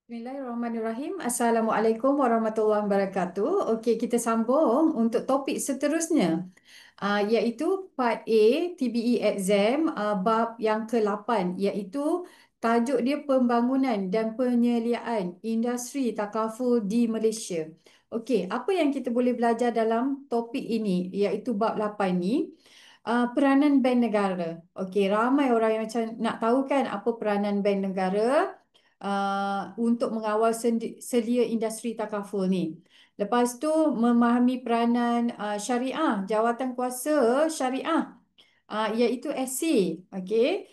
Bismillahirrahmanirrahim. Assalamualaikum warahmatullahi wabarakatuh. Okey, kita sambung untuk topik seterusnya, iaitu Part A TBE Exam, bab yang ke-8, iaitu tajuk dia Pembangunan dan Penyeliaan Industri Takaful di Malaysia. Okey, apa yang kita boleh belajar dalam topik ini, iaitu bab 8 ni? Peranan bank negara. Okey, ramai orang yang macam nak tahu kan apa peranan bank negara untuk mengawal selia industri takaful ni. Lepas tu memahami peranan syariah, jawatan kuasa syariah, iaitu SC, okey.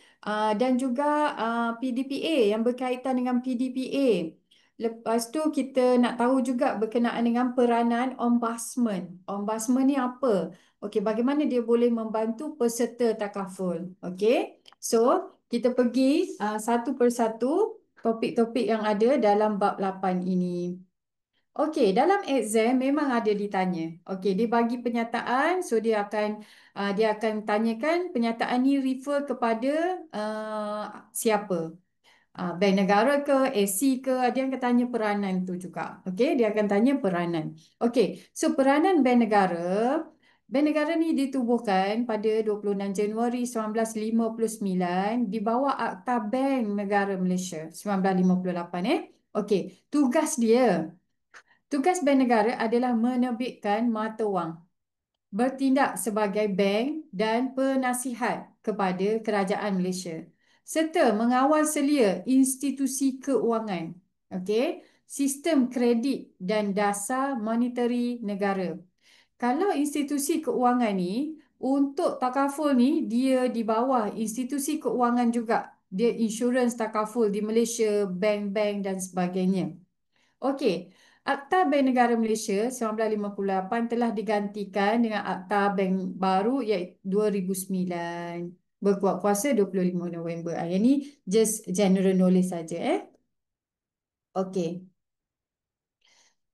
Dan juga PDPA yang berkaitan dengan PDPA. Lepas tu kita nak tahu juga berkenaan dengan peranan ombudsman. Ombudsman ni apa? Okey, bagaimana dia boleh membantu peserta takaful? Okey. So, kita pergi satu persatu topik-topik yang ada dalam bab 8 ini. Okey, dalam exam memang ada ditanya. Okey, dia bagi penyataan, so dia akan tanyakan penyataan ni refer kepada siapa? Bank negara ke, AC ke, dia akan tanya peranan tu juga. Okey, dia akan tanya peranan. Okey, so peranan bank negara ni ditubuhkan pada 26 Januari 1959 di bawah Akta Bank Negara Malaysia 1958. Okey, tugas bank negara adalah menerbitkan mata wang, bertindak sebagai bank dan penasihat kepada kerajaan Malaysia serta mengawal selia institusi keuangan, okey, sistem kredit dan dasar monetary negara. Kalau institusi keuangan ni untuk takaful ni dia di bawah institusi keuangan juga. Dia insurans takaful di Malaysia, bank-bank dan sebagainya. Okey, Akta Bank Negara Malaysia 1958 telah digantikan dengan Akta Bank baru iaitu 2009. Berkuat kuasa 25 November. Yang ni just general knowledge saja Okey.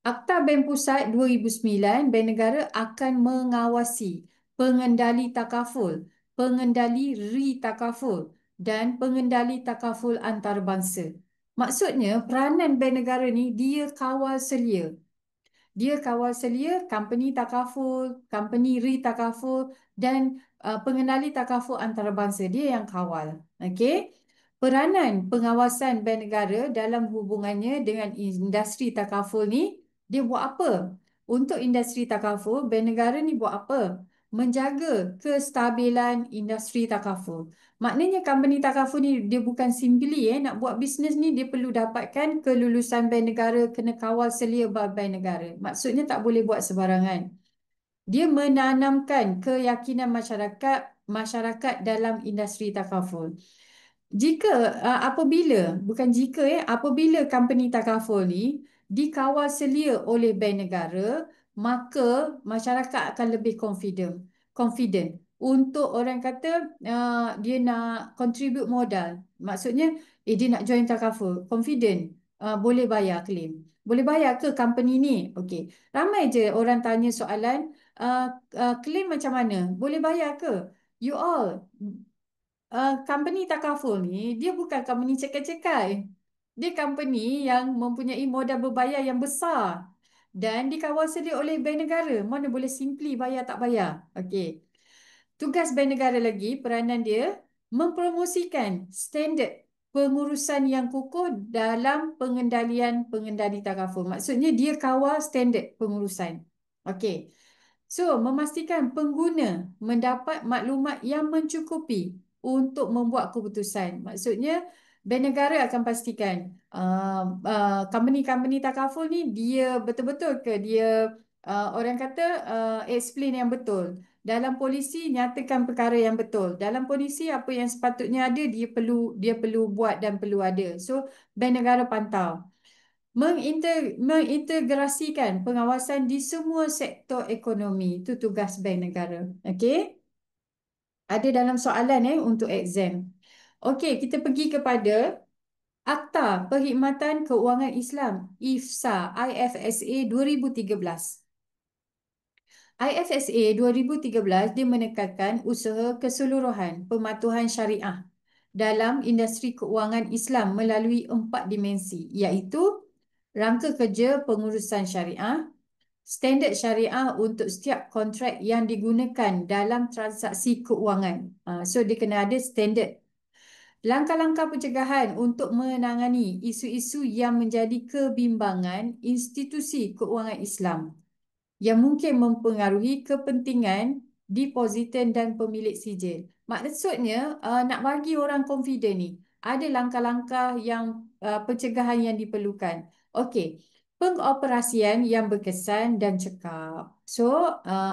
Akta Bank Pusat 2009, Bank Negara akan mengawasi pengendali takaful, pengendali re-takaful dan pengendali takaful antarabangsa. Maksudnya peranan Bank Negara ni dia kawal selia. Dia kawal selia company takaful, company re-takaful dan pengendali takaful antarabangsa. Dia yang kawal. Okey. Peranan pengawasan bank negara dalam hubungannya dengan industri takaful ni, dia buat apa? Untuk industri takaful, bank negara ni buat apa? Menjaga kestabilan industri takaful. Maknanya company takaful ni dia bukan simply nak buat bisnes ni dia perlu dapatkan kelulusan bank negara, kena kawal selia bank negara. Maksudnya tak boleh buat sebarangan. Dia menanamkan keyakinan masyarakat dalam industri takaful. Apabila company takaful ni dikawal selia oleh bank negara, maka masyarakat akan lebih confident untuk orang kata dia nak contribute modal. Maksudnya dia nak join takaful, confident, boleh bayar claim. Boleh bayar ke company ni? Okey. Ramai je orang tanya soalan, claim macam mana? Boleh bayar ke? You all, company takaful ni dia bukan company cekai-cekai. Dia company yang mempunyai modal berbayar yang besar dan dikawal sedia oleh bank negara. Mana boleh simply bayar tak bayar. Okey. Tugas bank negara lagi, peranan dia mempromosikan standard pengurusan yang kukuh dalam pengendalian pengendali takaful. Maksudnya dia kawal standard pengurusan. Okey. So, memastikan pengguna mendapat maklumat yang mencukupi untuk membuat keputusan. Maksudnya, bank negara akan pastikan company-company takaful ni dia betul-betul ke dia orang kata explain yang betul. Dalam polisi nyatakan perkara yang betul. Dalam polisi apa yang sepatutnya ada dia perlu buat dan perlu ada. So, bank negara pantau. Mengintegrasikan pengawasan di semua sektor ekonomi. Itu tugas bank negara. Okey? Ada dalam soalan untuk exam. Okey, kita pergi kepada Akta Perkhidmatan Keuangan Islam, IFSA, IFSA 2013. IFSA 2013 dia menekankan usaha keseluruhan pematuhan syariah dalam industri keuangan Islam melalui 4 dimensi, iaitu rangka kerja pengurusan syariah, standard syariah untuk setiap kontrak yang digunakan dalam transaksi keuangan. So dia kena ada standard. Langkah-langkah pencegahan untuk menangani isu-isu yang menjadi kebimbangan institusi keuangan Islam yang mungkin mempengaruhi kepentingan depositan dan pemilik sijil. Maksudnya, nak bagi orang confident ni, ada langkah-langkah yang pencegahan yang diperlukan. Okey, pengoperasian yang berkesan dan cekap. So,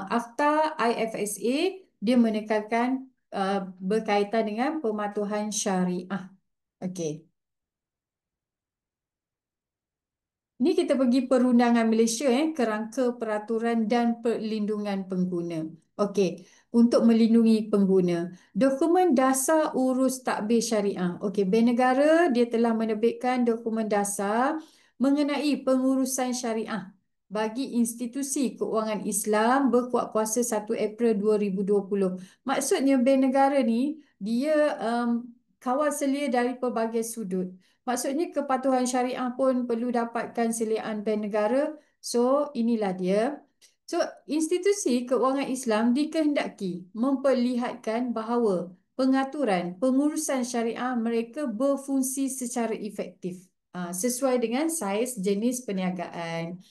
Akta IFSA dia menekankan berkaitan dengan pematuhan syariah. Okey. Ni kita pergi perundangan Malaysia kerangka peraturan dan perlindungan pengguna. Okey, untuk melindungi pengguna. Dokumen dasar urus takbir syariah. Okey, Bank Negara dia telah menerbitkan dokumen dasar mengenai pengurusan syariah bagi institusi keuangan Islam berkuat kuasa 1 April 2020. Maksudnya Bank Negara ni dia kawal selia dari pelbagai sudut. Maksudnya kepatuhan syariah pun perlu dapatkan seliaan Bank Negara. So, inilah dia. So, institusi keuangan Islam dikehendaki memperlihatkan bahawa pengaturan pengurusan syariah mereka berfungsi secara efektif sesuai dengan saiz jenis perniagaan.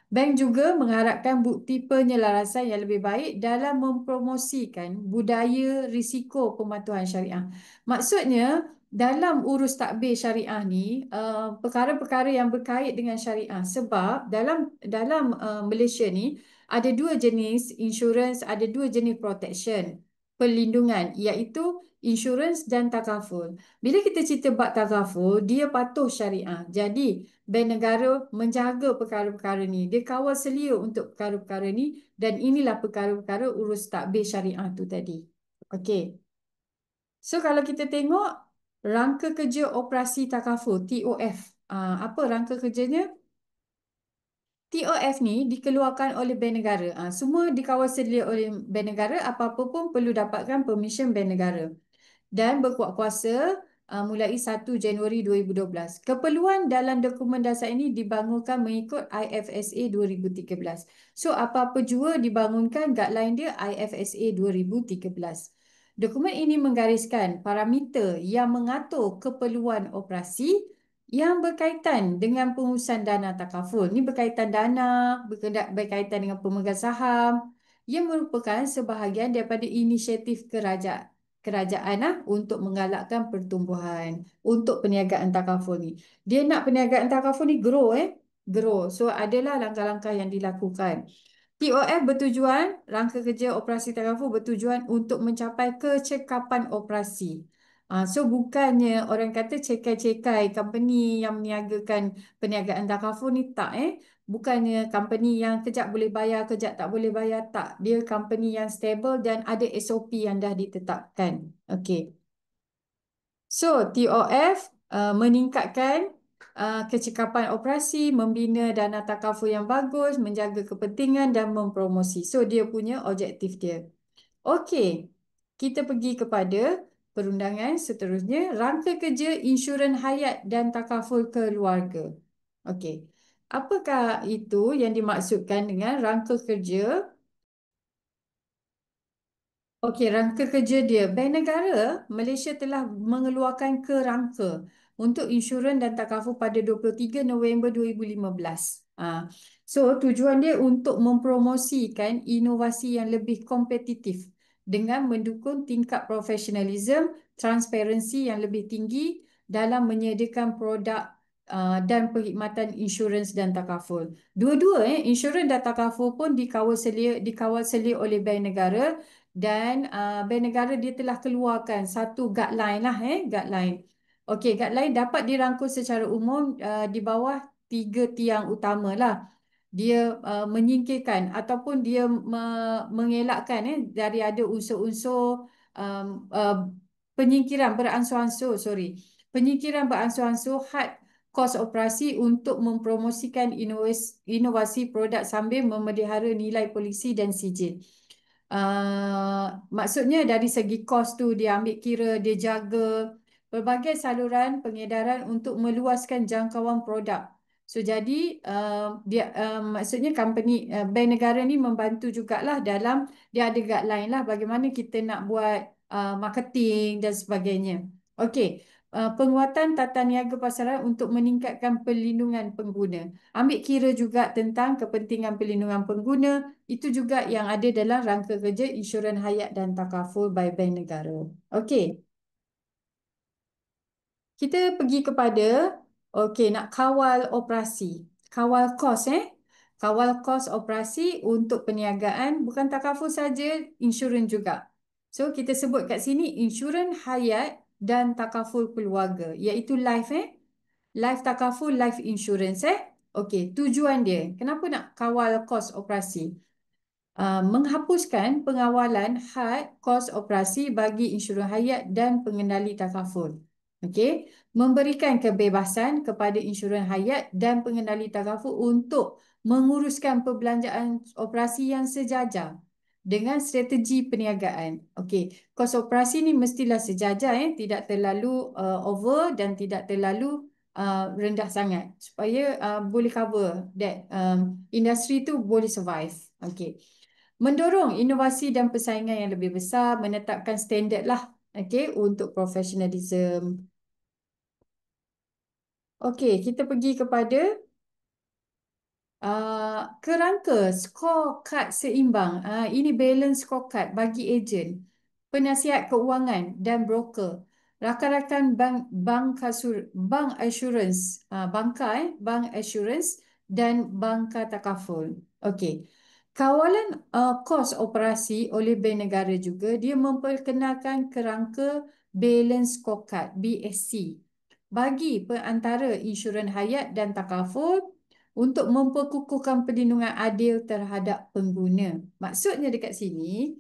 Bank juga mengharapkan bukti penyelarasan yang lebih baik dalam mempromosikan budaya risiko pematuhan syariah. Maksudnya, dalam urus takbir syariah ni, perkara-perkara yang berkait dengan syariah. Sebab dalam Malaysia ni, ada 2 jenis insurans, ada 2 jenis protection, perlindungan, iaitu insurans dan takaful. Bila kita cerita bab takaful, dia patuh syariah. Jadi, Bank Negara menjaga perkara-perkara ni. Dia kawal selia untuk perkara-perkara ni dan inilah perkara-perkara urus takbir syariah tu tadi. Okey. So kalau kita tengok rangka kerja operasi takaful, TOF. Apa rangka kerjanya? TOF ni dikeluarkan oleh Bank Negara. Semua dikawal selia oleh Bank Negara. Apa-apa pun perlu dapatkan permission Bank Negara. Dan berkuat kuasa mulai 1 Januari 2012. Keperluan dalam dokumen dasar ini dibangunkan mengikut IFSA 2013. So, apa-apa jua dibangunkan guideline dia IFSA 2013. Dokumen ini menggariskan parameter yang mengatur keperluan operasi yang berkaitan dengan pengurusan dana takaful. Ini berkaitan dana, berkaitan dengan pemegang saham yang merupakan sebahagian daripada inisiatif kerajaan untuk menggalakkan pertumbuhan untuk perniagaan takaful ni. Dia nak perniagaan takaful ni grow grow. So adalah langkah-langkah yang dilakukan. TOF bertujuan, rangka kerja operasi takaful bertujuan untuk mencapai kecekapan operasi. So bukannya orang kata cekai-cekai company yang meniagakan perniagaan takaful ni tak Bukannya company yang kejap boleh bayar, kejap tak boleh bayar, tak. Dia company yang stable dan ada SOP yang dah ditetapkan. Okey. So, TOF meningkatkan kecekapan operasi, membina dana takaful yang bagus, menjaga kepentingan dan mempromosi. So, dia punya objektif dia. Okey. Kita pergi kepada perundangan seterusnya. Rangka kerja insurans hayat dan takaful keluarga. Okey. Apakah itu yang dimaksudkan dengan rangka kerja? Okey, rangka kerja dia. Bank Negara Malaysia telah mengeluarkan kerangka untuk insurans dan takaful pada 23 November 2015. So, tujuan dia untuk mempromosikan inovasi yang lebih kompetitif dengan mendukung tingkat profesionalism, transparansi yang lebih tinggi dalam menyediakan produk dan perkhidmatan insurans dan takaful. Dua-dua insurans dan takaful pun dikawal selia oleh Bank Negara dan Bank Negara dia telah keluarkan satu guideline lah guideline. Okey, guideline dapat dirangkul secara umum di bawah 3 tiang utama lah. Dia menyingkirkan ataupun dia mengelakkan dari ada unsur-unsur penyingkiran beransur-ansur, penyingkiran beransur-ansur had kos operasi untuk mempromosikan inovasi produk sambil memelihara nilai polisi dan sijil. Maksudnya dari segi kos tu dia ambil kira, dia jaga pelbagai saluran pengedaran untuk meluaskan jangkauan produk. So jadi maksudnya company bank negara ni membantu jugalah dalam dia ada guideline lah bagaimana kita nak buat marketing dan sebagainya. Okey, penguatan tata niaga pasaran untuk meningkatkan perlindungan pengguna. Ambil kira juga tentang kepentingan perlindungan pengguna, itu juga yang ada dalam rangka kerja insurans hayat dan takaful by bank negara. Okey. Kita pergi kepada, okey, nak kawal operasi. Kawal kos Kawal kos operasi untuk perniagaan bukan takaful saja, insurans juga. So kita sebut kat sini insurans hayat dan takaful keluarga, iaitu life life takaful, life insurance Okey, tujuan dia. Kenapa nak kawal kos operasi? Menghapuskan pengawalan had kos operasi bagi insurans hayat dan pengendali takaful. Okey, memberikan kebebasan kepada insurans hayat dan pengendali takaful untuk menguruskan perbelanjaan operasi yang sejajar dengan strategi perniagaan. Okey, kos operasi ni mestilah sejajar tidak terlalu over dan tidak terlalu rendah sangat supaya boleh cover that industri tu boleh survive. Okey. Mendorong inovasi dan persaingan yang lebih besar, menetapkan standard lah, okay, untuk profesionalism. Okey, kita pergi kepada kerangka scorecard seimbang. Ini balance scorecard bagi ejen, penasihat keuangan dan broker, rakan-rakan bank assurance, bank assurance dan banka takaful. Okey. Kawalan kos operasi oleh bank negara juga dia memperkenalkan kerangka balance scorecard BSC bagi perantara insurans hayat dan takaful untuk memperkukuhkan perlindungan adil terhadap pengguna. Maksudnya dekat sini,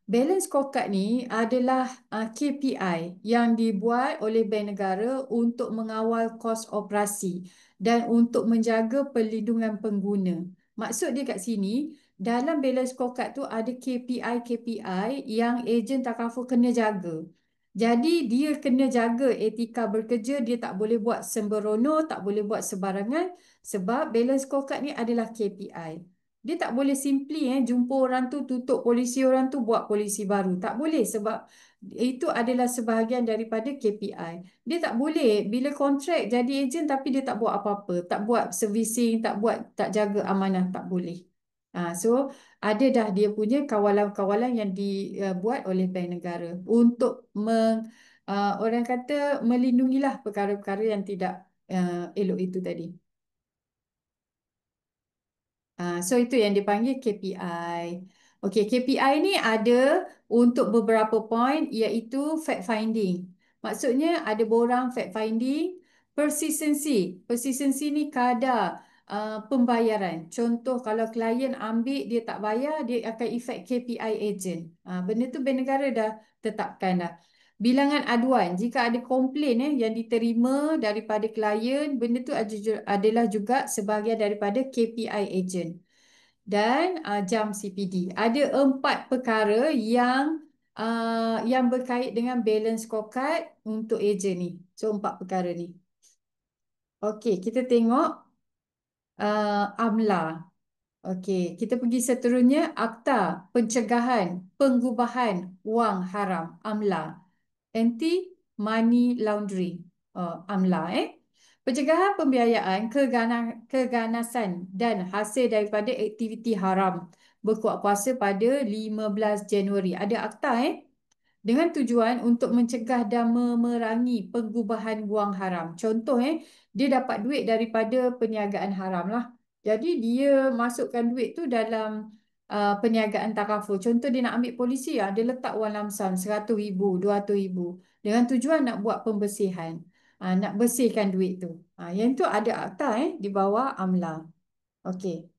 balance scorecard ni adalah KPI yang dibuat oleh bank negara untuk mengawal kos operasi dan untuk menjaga perlindungan pengguna. Maksud dia kat sini, dalam balance scorecard tu ada KPI-KPI yang ejen takaful kena jaga. Jadi dia kena jaga etika bekerja, dia tak boleh buat sembrono, tak boleh buat sebarangan sebab balance scorecard ni adalah KPI. Dia tak boleh simply jumpa orang tu, tutup polisi orang tu, buat polisi baru. Tak boleh sebab itu adalah sebahagian daripada KPI. Dia tak boleh bila kontrak jadi ejen tapi dia tak buat apa-apa. Tak buat servicing, tak jaga amanah, tak boleh. So ada dah dia punya kawalan-kawalan yang dibuat oleh bank negara untuk orang kata melindungilah perkara-perkara yang tidak elok itu tadi. So itu yang dipanggil KPI. Okey, KPI ni ada untuk beberapa poin iaitu fact finding. Maksudnya ada borang fact finding, persistency. Persistency ni kadar pembayaran. Contoh kalau klien ambil dia tak bayar, dia akan efek KPI agent. Benda tu bank negara dah tetapkan dah. Bilangan aduan, jika ada komplain yang diterima daripada klien, benda tu adalah juga sebahagian daripada KPI agent. Dan jam CPD. Ada 4 perkara yang berkait dengan balance scorecard untuk ejen ni. So 4 perkara ni. Okey, kita tengok AMLA. Okey, kita pergi seterusnya Akta Pencegahan Pengubahan Wang Haram, AMLA. Anti Money Laundering, AMLA Pencegahan pembiayaan keganasan dan hasil daripada aktiviti haram berkuat kuasa pada 15 Januari. Ada akta dengan tujuan untuk mencegah dan memerangi pengubahan wang haram. Contoh dia dapat duit daripada perniagaan haram lah. Jadi dia masukkan duit tu dalam perniagaan takaful. Contoh dia nak ambil polisi dia letak wang lamsam 100,000, 200,000 dengan tujuan nak buat pembersihan. Nak bersihkan duit tu. Yang tu ada akta di bawah AMLA. Okey.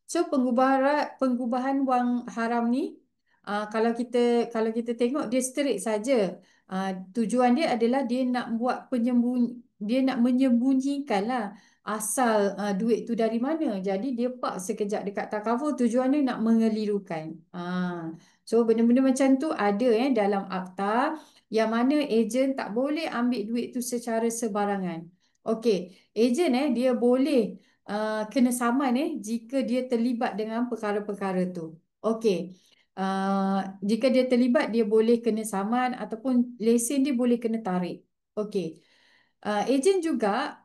So pengubahan wang haram ni kalau kita tengok dia straight saja. Tujuan dia adalah dia nak menyembunyikan lah asal duit tu dari mana. Jadi dia park sekejap dekat takaful, tujuan dia nak mengelirukan. So benda-benda macam tu ada dalam akta yang mana ejen tak boleh ambil duit tu secara sebarangan. Okey, ejen dia boleh kena saman jika dia terlibat dengan perkara-perkara tu. Okey. Jika dia terlibat dia boleh kena saman ataupun lesen dia boleh kena tarik. Okey. Ejen juga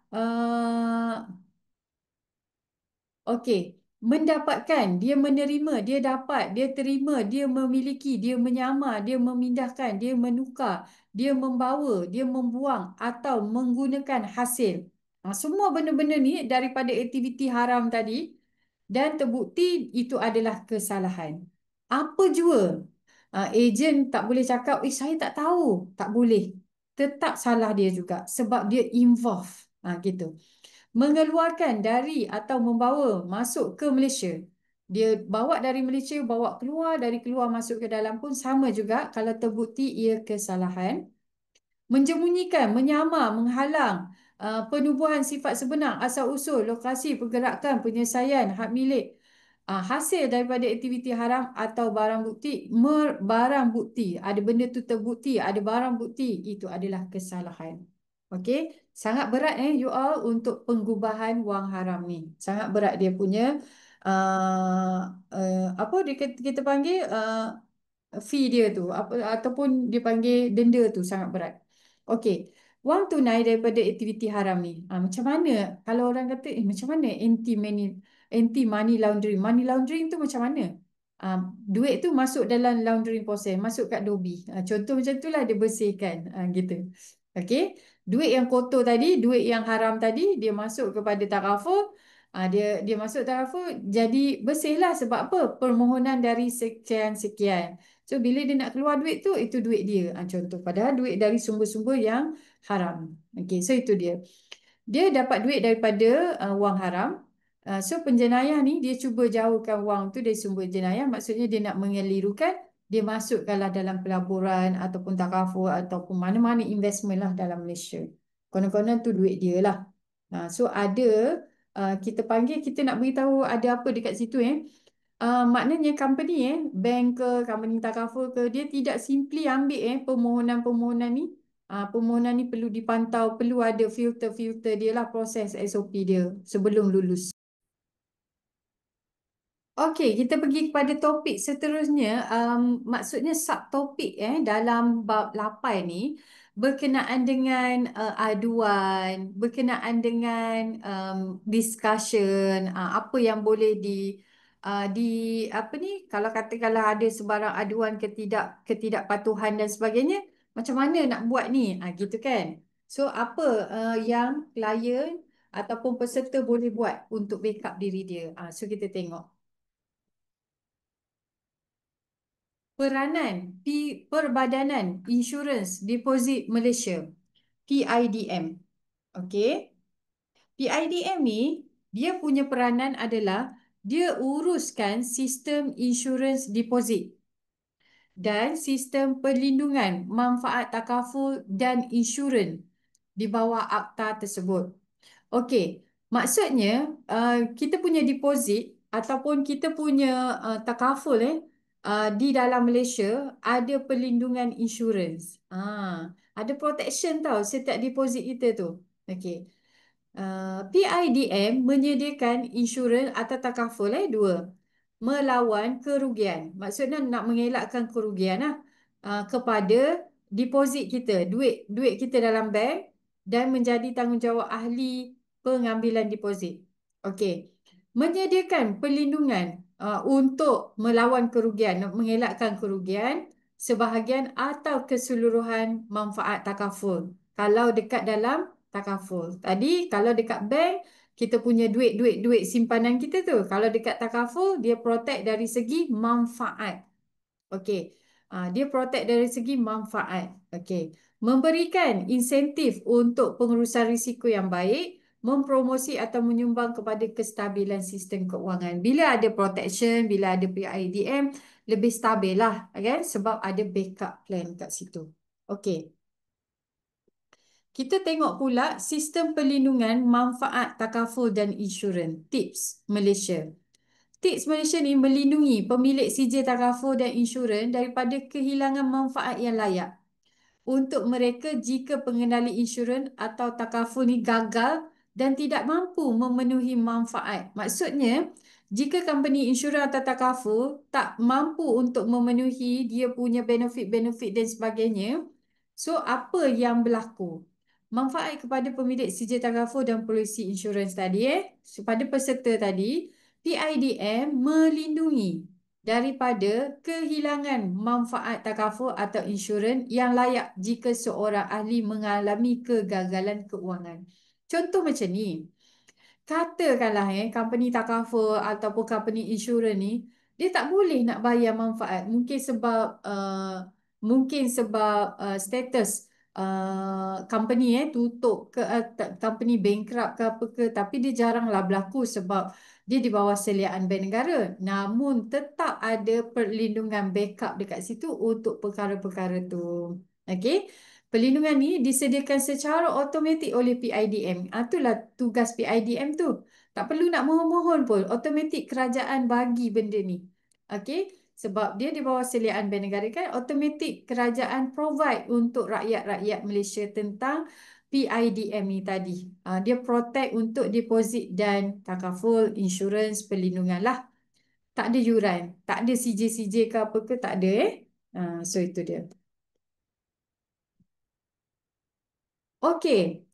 okey, mendapatkan, dia menerima, dia dapat, dia terima, dia memiliki, dia menyamar, dia memindahkan, dia menukar, dia membawa, dia membuang atau menggunakan hasil. Semua benda-benda ni daripada aktiviti haram tadi dan terbukti itu adalah kesalahan. Apa jua ejen tak boleh cakap, saya tak tahu. Tak boleh. Tetap salah dia juga sebab dia involve. Gitu mengeluarkan dari atau membawa masuk ke Malaysia. Dia bawa dari Malaysia, bawa keluar, dari keluar masuk ke dalam pun sama juga kalau terbukti ia kesalahan. Menjemunyikan, menyamar, menghalang penubuhan sifat sebenar, asal-usul, lokasi, pergerakan, penyelesaian, hak milik, hasil daripada aktiviti haram atau barang bukti, barang bukti, ada benda tu terbukti, ada barang bukti, itu adalah kesalahan. Okey, sangat berat you all untuk penggubahan wang haram ni. Sangat berat dia punya apa dia kita panggil fee dia tu apa ataupun dia panggil denda tu sangat berat. Okey, wang tunai daripada aktiviti haram ni. Macam mana kalau orang kata macam mana anti money laundering? Money laundering tu macam mana? Duit tu masuk dalam laundering process, masuk kat dobi. Contoh macam itulah dia bersihkan gitu. Okey, duit yang kotor tadi, duit yang haram tadi dia masuk kepada takaful. Dia masuk takaful jadi bersihlah sebab apa? Permohonan dari sekian-sekian. So bila dia nak keluar duit tu itu duit dia. Contoh padahal duit dari sumber-sumber yang haram. Okey, so itu dia. Dia dapat duit daripada wang haram. So penjenayah ni dia cuba jauhkan wang tu dari sumber jenayah. Maksudnya dia nak mengelirukan, dia masukkanlah dalam pelaburan ataupun takaful ataupun mana-mana investment lah dalam Malaysia. Konon-konon tu duit dia lah. So ada kita panggil, kita nak beritahu ada apa dekat situ maknanya company bank ke company takaful ke dia tidak simply ambil permohonan-permohonan ni. Permohonan ni perlu dipantau, perlu ada filter-filter dia lah, proses SOP dia sebelum lulus. Okey, kita pergi kepada topik seterusnya. Maksudnya subtopik dalam bab 8 ni berkenaan dengan aduan, berkenaan dengan discussion, apa yang boleh di apa ni kalau katakanlah ada sebarang aduan ketidakpatuhan dan sebagainya, macam mana nak buat ni? Gitu kan. So apa yang klien ataupun peserta boleh buat untuk backup diri dia? So kita tengok. Peranan Perbadanan Insurans Deposit Malaysia PIDM. Okey. PIDM ni dia punya peranan adalah dia uruskan sistem insurans deposit dan sistem perlindungan manfaat takaful dan insurans di bawah akta tersebut. Okey, maksudnya kita punya deposit ataupun kita punya takaful di dalam Malaysia ada perlindungan insurans. Ada protection tau setiap deposit kita tu. Okey. PIDM menyediakan insurans atau takaful dua. Melawan kerugian. Maksudnya nak mengelakkan kerugian kepada deposit kita, duit kita dalam bank dan menjadi tanggungjawab ahli pengambilan deposit. Okey. Menyediakan perlindungan untuk melawan kerugian, mengelakkan kerugian sebahagian atau keseluruhan manfaat takaful. Kalau dekat dalam takaful. Tadi kalau dekat bank kita punya duit simpanan kita tu. Kalau dekat takaful dia protect dari segi manfaat. Okey. Dia protect dari segi manfaat. Okey. Memberikan insentif untuk pengurusan risiko yang baik, mempromosi atau menyumbang kepada kestabilan sistem keuangan. Bila ada protection, bila ada PIDM, lebih stabil lah kan sebab ada backup plan kat situ. Okey. Kita tengok pula sistem perlindungan manfaat takaful dan insurans TIPS Malaysia. TIPS Malaysia ni melindungi pemilik CJ takaful dan insurans daripada kehilangan manfaat yang layak untuk mereka jika pengendali insurans atau takaful ni gagal dan tidak mampu memenuhi manfaat. Maksudnya, jika company insurans atau takaful tak mampu untuk memenuhi dia punya benefit-benefit dan sebagainya, so apa yang berlaku? Manfaat kepada pemilik CJ takaful dan polisi insurans tadi pada peserta tadi, PIDM melindungi daripada kehilangan manfaat takaful atau insurans yang layak jika seorang ahli mengalami kegagalan keuangan. Contoh macam ni, katakanlah company takaful ataupun company insurans ni dia tak boleh nak bayar manfaat mungkin sebab status company tutup ke company bankrupt ke apa ke, tapi dia jaranglah berlaku sebab dia di bawah seliaan bank negara. Namun tetap ada perlindungan backup dekat situ untuk perkara-perkara tu. Okey. Perlindungan ni disediakan secara automatik oleh PIDM. Itulah tugas PIDM tu. Tak perlu nak mohon-mohon pun. Automatik kerajaan bagi benda ni. Okey? Sebab dia di bawah seliaan bank negara kan, automatik kerajaan provide untuk rakyat-rakyat Malaysia tentang PIDM ni tadi. Dia protect untuk deposit dan takaful, insurans, perlindungan lah. Tak ada yuran. Tak ada CJ-CJ ke apa ke, tak ada so itu dia. Okey,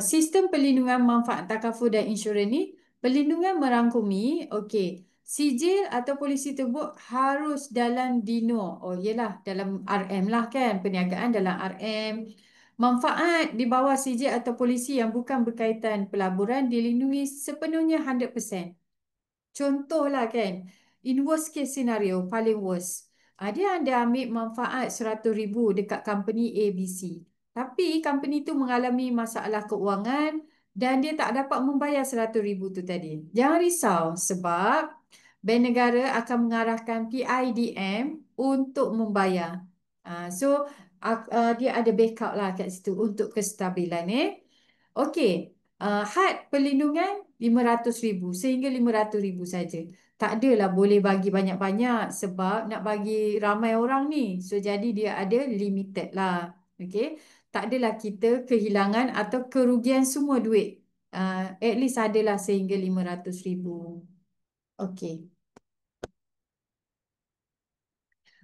sistem perlindungan manfaat takaful dan insurans ni, perlindungan merangkumi, okey, sijil atau polisi tersebut harus dalam DINO. Oh, yelah, dalam RM lah kan, perniagaan dalam RM. Manfaat di bawah sijil atau polisi yang bukan berkaitan pelaburan dilindungi sepenuhnya 100%. Contohlah kan, in worst case scenario, paling worst. Dia ada ambil manfaat 100,000 dekat company ABC. Tapi company tu mengalami masalah keuangan dan dia tak dapat membayar 100,000 tu tadi. Jangan risau sebab Bank Negara akan mengarahkan PIDM untuk membayar. So, dia ada backup lah kat situ untuk kestabilan. Okey, had perlindungan 500,000 sehingga 500,000 saja. Tak adalah boleh bagi banyak-banyak sebab nak bagi ramai orang ni. So, jadi dia ada limited lah. Okey, tak adalah kita kehilangan atau kerugian semua duit. At least adalah sehingga 500,000. Okey.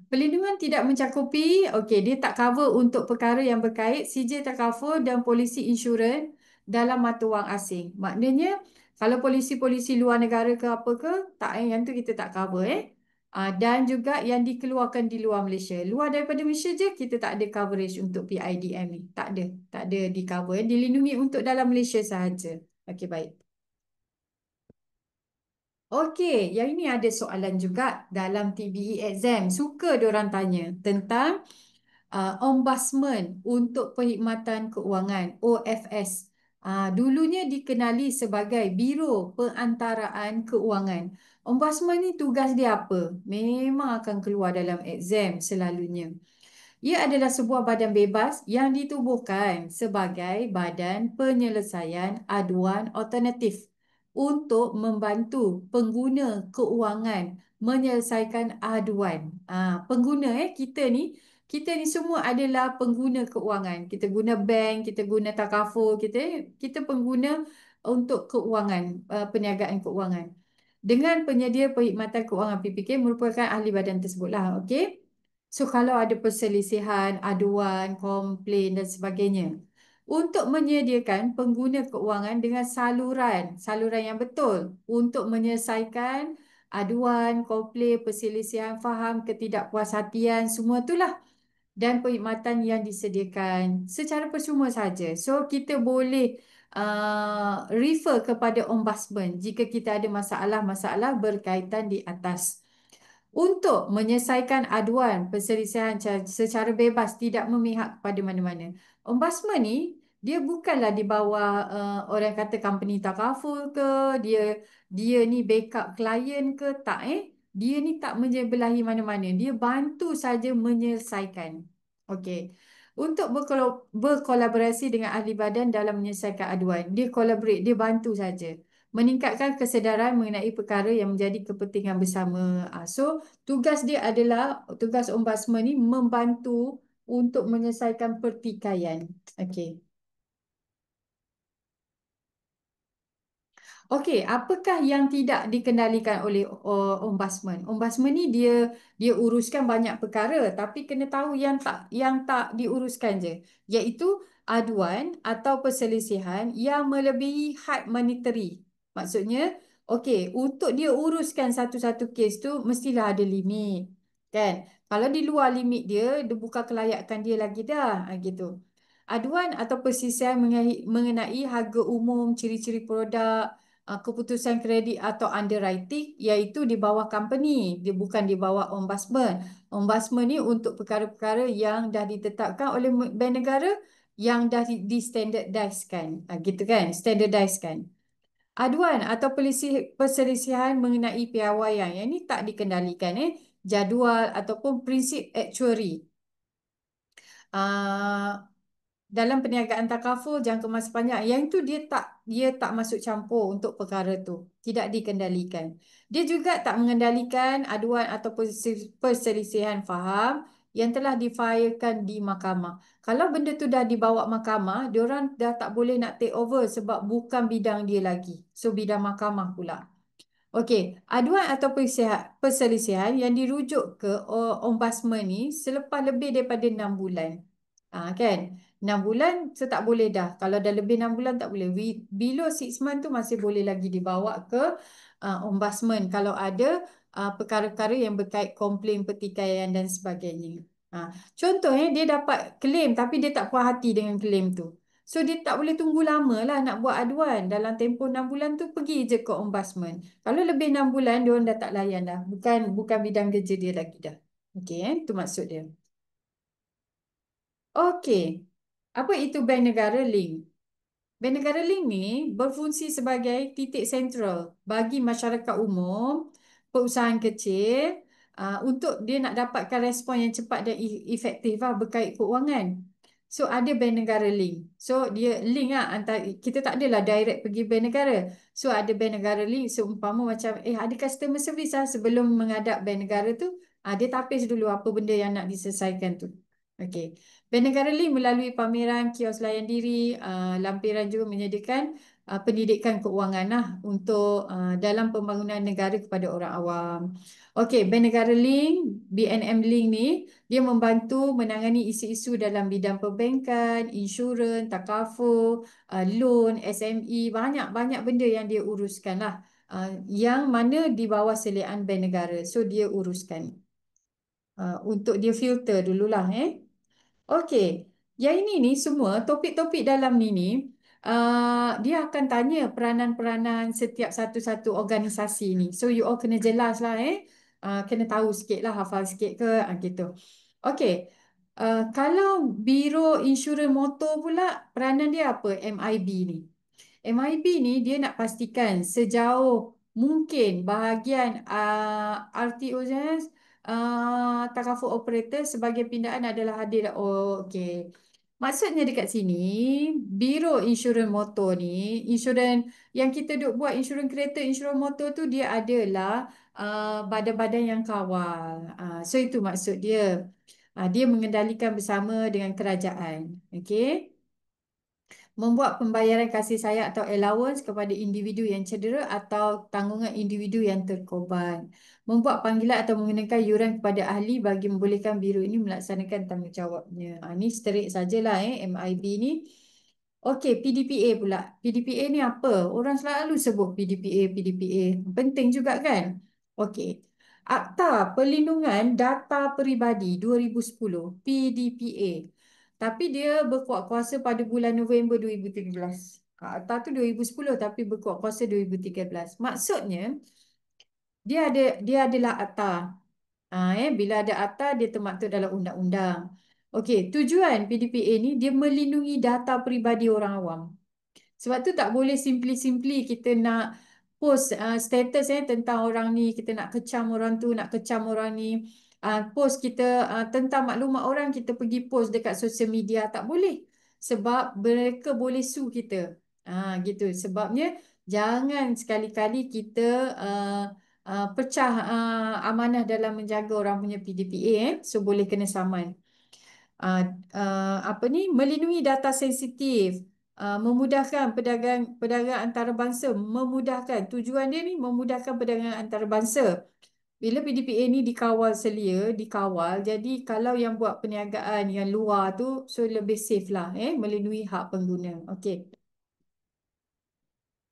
Perlindungan tidak mencakupi, okey, dia tak cover untuk perkara yang berkait CJ takaful dan polisi insurans dalam mata wang asing. Maknanya, kalau polisi-polisi luar negara ke apa ke, tak, yang tu kita tak cover. Dan juga yang dikeluarkan di luar Malaysia. Luar daripada Malaysia je, kita tak ada coverage untuk PIDM ni. Tak ada. Tak ada di cover. Dilindungi untuk dalam Malaysia sahaja. Okey, baik. Okey, yang ini ada soalan juga dalam TBE exam. Suka diorang tanya tentang Ombudsman untuk Perkhidmatan Keuangan, OFS. Dulunya dikenali sebagai Biro Perantaraan Keuangan. Ombudsman ni tugas dia apa? Memang akan keluar dalam exam selalunya. Ia adalah sebuah badan bebas yang ditubuhkan sebagai badan penyelesaian aduan alternatif untuk membantu pengguna keuangan menyelesaikan aduan. Pengguna kita ni semua adalah pengguna keuangan. Kita guna bank, kita guna takaful, kita pengguna untuk keuangan, perniagaan keuangan. Dengan penyedia perkhidmatan keuangan PPK merupakan ahli badan tersebutlah, okey? So, kalau ada perselisihan, aduan, komplain dan sebagainya. Untuk menyediakan pengguna keuangan dengan saluran yang betul untuk menyelesaikan aduan, komplain, perselisihan faham, ketidakpuashatian, semua itulah. Dan perkhidmatan yang disediakan secara percuma saja. So, kita boleh refer kepada ombudsman jika kita ada masalah-masalah berkaitan di atas. Untuk menyelesaikan aduan perselisihan secara bebas, tidak memihak kepada mana-mana. Ombudsman ni, dia bukanlah di bawah orang kata company takaful ke, dia ni backup klien ke, tak Dia ni tak menjebelahi mana-mana. Dia bantu saja menyelesaikan. Okey. Untuk berkolaborasi dengan ahli badan dalam menyelesaikan aduan. Dia collaborate, dia bantu saja. meningkatkan kesedaran mengenai perkara yang menjadi kepentingan bersama. So, tugas dia adalah, tugas ombudsman ni membantu untuk menyelesaikan pertikaian. Okey. Okey, apakah yang tidak dikendalikan oleh ombudsman? Ombudsman ni dia uruskan banyak perkara, tapi kena tahu yang tak diuruskan je, iaitu aduan atau perselisihan yang melebihi had monetary. Maksudnya, okey, untuk dia uruskan satu-satu kes tu mestilah ada limit, kan? Kalau di luar limit dia, dia bukan kelayakan dia lagi dah, gitu. Aduan atau perselisihan mengenai harga umum, ciri-ciri produk, keputusan kredit atau underwriting, iaitu di bawah company, dia bukan di bawah ombudsman. Ombudsman ni untuk perkara-perkara yang dah ditetapkan oleh bank negara, yang dah di-standardiskan, gitu kan, standardiskan. Aduan atau perselisihan mengenai piawaian, yang ini tak dikendalikan, jadual ataupun prinsip actuary. Ah, dalam perniagaan takaful jangka masa panjang, yang itu dia tak masuk campur untuk perkara tu, tidak dikendalikan. Dia juga tak mengendalikan aduan atau perselisihan faham yang telah difailkan di mahkamah. Kalau benda tu dah dibawa mahkamah, diorang dah tak boleh nak take over sebab bukan bidang dia lagi, so bidang mahkamah pula. Okey, aduan atau perselisihan yang dirujuk ke ombudsman ni selepas lebih daripada 6 bulan. Kan? 6 bulan so tak boleh dah. Kalau dah lebih 6 bulan tak boleh. Below 6 months tu masih boleh lagi dibawa ke ombudsman kalau ada perkara-perkara yang berkait komplain pertikaian dan sebagainya. Contohnya dia dapat claim tapi dia tak puas hati dengan claim tu. So dia tak boleh tunggu lama lah nak buat aduan. Dalam tempoh 6 bulan tu pergi je ke ombudsman. Kalau lebih 6 bulan dia orang dah tak layan dah. Bukan bidang kerja dia lagi dah. Okey, tu maksud dia. Okey. Apa itu Bank Negara Link? Bank Negara Link ni berfungsi sebagai titik sentral bagi masyarakat umum, perusahaan kecil, untuk dia nak dapatkan respon yang cepat dan efektif lah berkait keuangan. So ada Bank Negara Link. So dia link lah antara, kita tak adalah direct pergi Bank Negara. So ada Bank Negara Link, seumpama macam ada customer service lah sebelum menghadap Bank Negara tu, dia tapis dulu apa benda yang nak diselesaikan tu. Okey. Bank Negara Link melalui pameran, kios layan diri, lampiran juga menyediakan pendidikan keuangan lah untuk dalam pembangunan negara kepada orang awam. Okey, Bank Negara Link, BNM Link ni, dia membantu menangani isu-isu dalam bidang perbankan, insurans, takaful, loan, SME, banyak-banyak benda yang dia uruskan lah. Yang mana di bawah seliaan Bank Negara. So, dia uruskan. Untuk dia filter dululah. Okey, yang ini ni semua topik-topik dalam ni dia akan tanya peranan-peranan setiap satu-satu organisasi ni. So you all kena jelas lah kena tahu sikit lah, hafal sikit ke gitu. Okey, kalau Biro Insurans Motor pula peranan dia apa? MIB ni. MIB ni dia nak pastikan sejauh mungkin bahagian RTO takaful operator sebagai pindaan adalah hadir. Oh, okey. Maksudnya dekat sini, Biro Insurans Motor ni, insurans yang kita duk buat insurans kereta, insurans motor tu dia adalah badan-badan yang kawal. So itu maksud dia. Dia mengendalikan bersama dengan kerajaan. Okey. Membuat pembayaran kasih sayang atau allowance kepada individu yang cedera atau tanggungan individu yang terkorban. Membuat panggilan atau mengenakan yuran kepada ahli bagi membolehkan biro ini melaksanakan tanggungjawabnya. Ini straight sajalah MIB ni. Okey, PDPA pula. PDPA ni apa? Orang selalu sebut PDPA, PDPA. Penting juga kan? Okey. Akta Perlindungan Data Peribadi 2010, PDPA. Tapi dia berkuat kuasa pada bulan November 2013. Akta tu 2010 tapi berkuat kuasa 2013. Maksudnya, dia adalah akta. Bila ada akta, dia termaktub dalam undang-undang. Okey, tujuan PDPA ni dia melindungi data peribadi orang awam. Sebab tu tak boleh simply-simply kita nak post status tentang orang ni, kita nak kecam orang tu, nak kecam orang ni. Post kita tentang maklumat orang, kita pergi post dekat sosial media, tak boleh. Sebab mereka boleh sue kita. Gitu. Sebabnya jangan sekali-kali kita pecah amanah dalam menjaga orang punya PDPA, so boleh kena saman. uh, Apa ni, melindungi data sensitif, memudahkan perdagangan antarabangsa, memudahkan, tujuan dia ni memudahkan perdagangan antarabangsa. Bila PDPA ni dikawal selia, dikawal, jadi kalau yang buat perniagaan yang luar tu, so lebih safe lah, melindungi hak pengguna. Okey.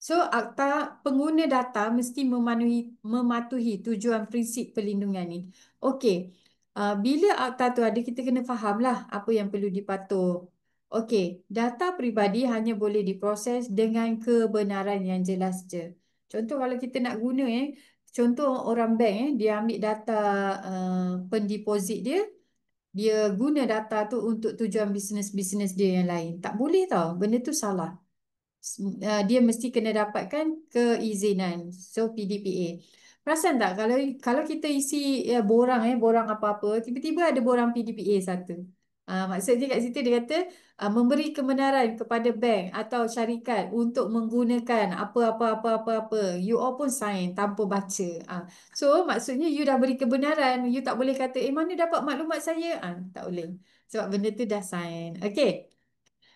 So, akta pengguna data mesti mematuhi tujuan prinsip perlindungan ni. Okey, bila akta tu ada, kita kena fahamlah apa yang perlu dipatuh. Okey, data peribadi hanya boleh diproses dengan kebenaran yang jelas je. Contoh kalau kita nak guna, contoh orang bank, dia ambil data pendeposit dia, dia guna data tu untuk tujuan bisnes-bisnes dia yang lain. Tak boleh tau, benda tu salah. Dia mesti kena dapatkan keizinan. So PDPA. Perasan tak kalau kita isi borang apa-apa, tiba-tiba ada borang PDPA satu. Maksudnya kat situ dia kata memberi kebenaran kepada bank atau syarikat untuk menggunakan apa-apa. You all pun sign tanpa baca. So maksudnya you dah beri kebenaran, you tak boleh kata mana dapat maklumat saya? Tak boleh. Sebab benda tu dah sign. Okay.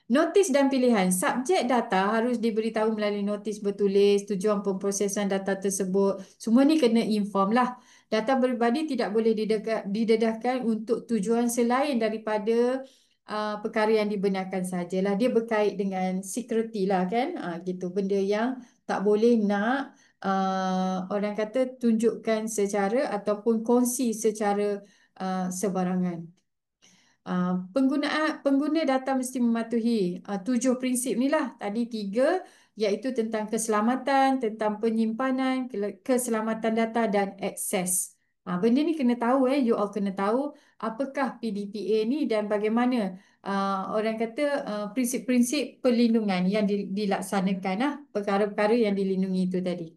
Notis dan pilihan. Subjek data harus diberitahu melalui notis bertulis, tujuan pemprosesan data tersebut. Semua ni kena inform lah. Data peribadi tidak boleh didedahkan untuk tujuan selain daripada perkara yang dibenarkan sajalah. Dia berkait dengan security lah kan. Gitu. Benda yang tak boleh nak orang kata tunjukkan secara ataupun kongsi secara sebarangan. Pengguna data mesti mematuhi tujuh prinsip ni lah. Tadi tiga, iaitu tentang keselamatan, tentang penyimpanan, keselamatan data dan akses. Benda ni kena tahu, you all kena tahu apakah PDPA ni dan bagaimana orang kata prinsip-prinsip perlindungan yang dilaksanakan lah, perkara-perkara yang dilindungi itu tadi.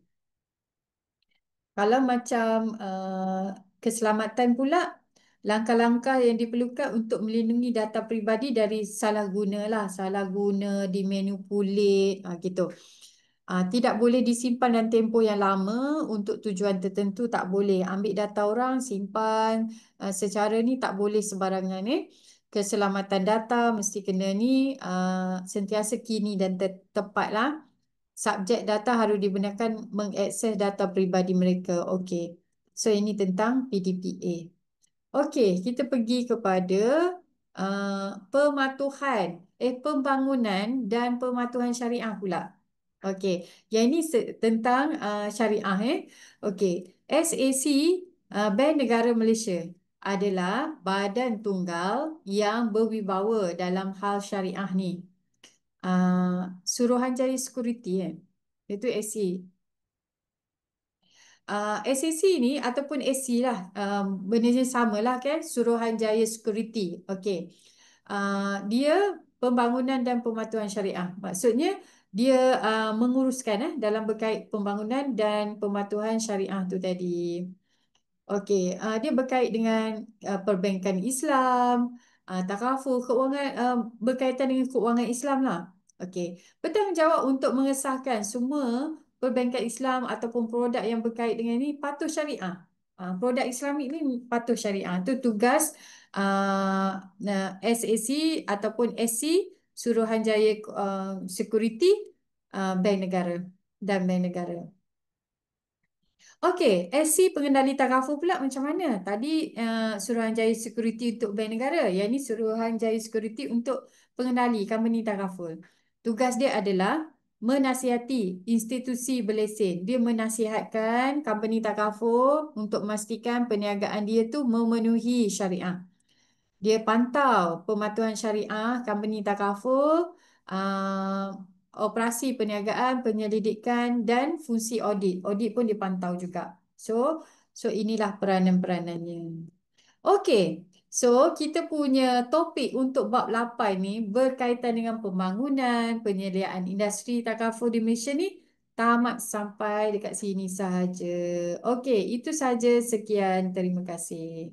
Kalau macam keselamatan pula, langkah-langkah yang diperlukan untuk melindungi data peribadi dari salah guna lah, salah guna, dimanipulate, gitu. Tidak boleh disimpan dalam tempoh yang lama untuk tujuan tertentu, tak boleh. Ambil data orang, simpan secara ni tak boleh sembarangan. Keselamatan data mesti kena ni sentiasa kini dan tepat lah. Subjek data harus dibenarkan mengakses data peribadi mereka. Okey. So ini tentang PDPA. Okey, kita pergi kepada pembangunan dan pematuhan syariah pula. Okey, yang ini tentang syariah. Okey, SAC, Bank Negara Malaysia adalah badan tunggal yang berwibawa dalam hal syariah ni. Suruhanjaya Security itu SC. SAC ni ataupun SC lah, benda yang sama lah kan, Suruhanjaya Security. Okey. Dia pembangunan dan pematuhan syariah. Maksudnya dia menguruskan dalam berkait pembangunan dan pematuhan syariah tu tadi. Okey, dia berkait dengan perbankan Islam, takaful, keuangan, berkaitan dengan keuangan Islam lah. Okey, bertanggungjawab untuk mengesahkan semua perbankan Islam ataupun produk yang berkait dengan ni patuh syariah. Produk Islamik ni patuh syariah. Itu tugas SAC ataupun SC, Suruhanjaya Security, Bank Negara dan Bank Negara. Okey, SC pengendali takaful pula macam mana? Tadi Suruhanjaya Security untuk Bank Negara. Yang ini Suruhanjaya Security untuk pengendali company takaful. Tugas dia adalah menasihati institusi berlesen. Dia menasihatkan company takaful untuk memastikan perniagaan dia tu memenuhi syariah. Dia pantau pematuhan syariah, company takaful, operasi perniagaan, penyelidikan dan fungsi audit. Audit pun dipantau juga. So inilah peranan-peranannya. Okey. So kita punya topik untuk bab 8 ni berkaitan dengan pembangunan, penyediaan industri takaful di Malaysia ni tamat sampai dekat sini sahaja. Okey, itu sahaja. Sekian. Terima kasih.